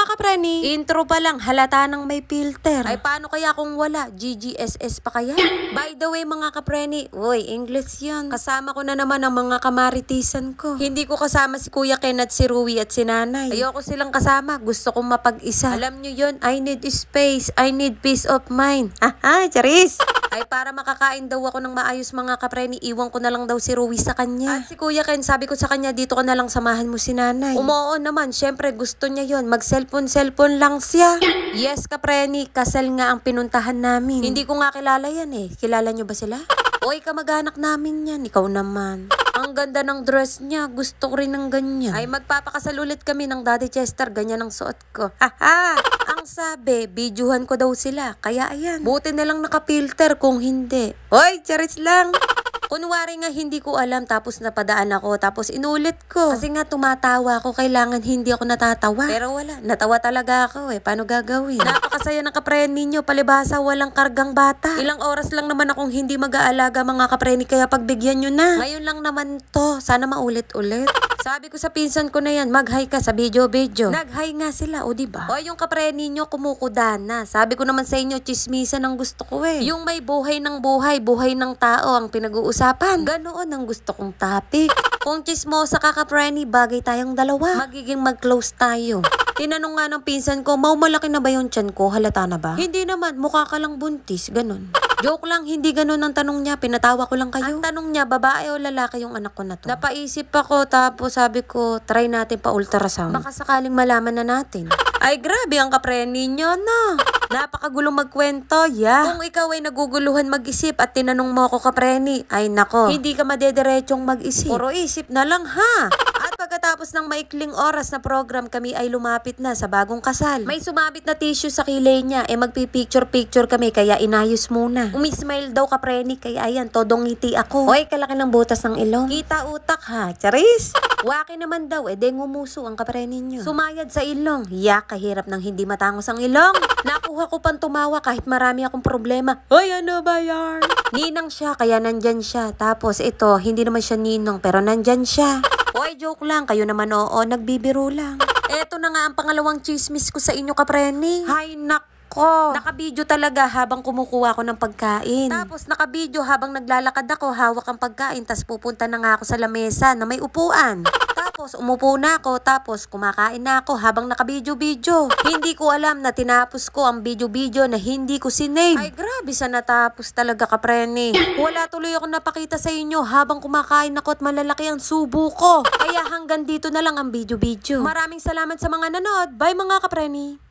kapreni, intro pa lang, halata nang may filter. Ay paano kaya kung wala? GGSS pa kaya? By the way mga kapreni, uy, English yan. Kasama ko na naman ang mga kamaritisan ko. Hindi ko kasama si Kuya Ken at si Rui at si Nanay. Ayoko silang kasama, gusto kong mapag-isa. Alam nyo yun, I need space, I need peace of mind. Haha, charis! Ay para makakain daw ako ng maayos mga kapreni, iwan ko na lang daw si Rui sa kanya. At si Kuya Ken, sabi ko sa kanya, dito ko na lang samahan mo si Nanay. Umuo naman, syempre gusto niya yon, mag-cellphone lang siya. Yes kapreni, kasal nga ang pinuntahan namin. Hindi ko nga kilala yan eh. Kilala nyo ba sila? Oy, kamag-anak namin yan, ikaw naman. Ang ganda ng dress niya, gusto ko rin ng ganyan. Ay magpapakasal ulit kami ng Daddy Chester, ganyan ang suot ko. Haha! Ang sabi, videohan ko daw sila, kaya ayan. Buti na lang naka-filter kung hindi. Hoy, charis lang! Kunwari nga hindi ko alam tapos napadaan ako tapos inulit ko. Kasi nga tumatawa ako, kailangan hindi ako natatawa. Pero wala, natawa talaga ako eh. Paano gagawin? Napakasaya ng kapreni nyo, palibasa walang kargang bata. Ilang oras lang naman akong hindi mag-aalaga mga kapreni, kaya pagbigyan nyo na. Ngayon lang naman to, sana maulit-ulit. Sabi ko sa pinsan ko na yan, mag-hi ka sa video. Nag-hi nga sila, o diba? O yung kapreni nyo kumukuda na. Sabi ko naman sa inyo, chismisan ang gusto ko eh. Yung may buhay ng tao ang pinag-uusapan. Ganoon ang gusto kong topic. Kung chismosa ka kapreni, bagay tayong dalawa. Magiging mag-close tayo. Tinanong nga ng pinsan ko, malaki na ba yung tiyan ko? Halata na ba? Hindi naman, mukha ka lang buntis, ganun. Joke lang, hindi ganun ang tanong niya, pinatawa ko lang kayo. Ang tanong niya, babae o lalaki yung anak ko na to? Napaisip ako, tapos sabi ko, try natin pa ultrasound. Baka sakaling malaman na natin. Ay grabe ang kapreni nyo, no? Napakagulong magkwento, Kung ikaw ay naguguluhan mag-isip at tinanong mo ako kapreni, ay nako, hindi ka madederechong mag-isip. Puro isip na lang ha. At pagkatapos ng maikling oras na program, kami ay lumapit na sa bagong kasal. May sumabit na tissue sa kilay niya, magpipicture-picture kami, kaya inayos muna. Umismile daw kapreni, kaya ayan, todong ngiti ako. Oy, kalaki ng butas ng ilong. Kita utak ha, charis! Waki naman daw, ngumuso ang kapreni nyo. Sumayad sa ilong. Kahirap ng hindi matangos ang ilong. Nakuha ko pang tumawa kahit marami akong problema. Hoy, ano ba yan? Ninang siya, kaya nandyan siya. Tapos ito, hindi naman siya ninong, pero nandyan siya. Hoy, joke lang. Kayo naman oo, nagbibiro lang. Eto na nga ang pangalawang chismis ko sa inyo, kapreni. Hay nako. Nakabidyo talaga habang kumukuha ako ng pagkain. Tapos nakabidyo habang naglalakad ako, hawak ang pagkain, tas pupunta na nga ako sa lamesa na may upuan. Tapos umupo na ako, tapos kumakain na ako habang nakabidyo-bidyo. Hindi ko alam na tinapos ko ang bidyo-bidyo na hindi ko sinave. Ay grabe sa natapos talaga kapreni. Wala tuloy ako napakita sa inyo habang kumakain ako at malalaki ang subo ko. Kaya hanggang dito na lang ang bidyo-bidyo. Maraming salamat sa mga nanood. Bye mga kapreni.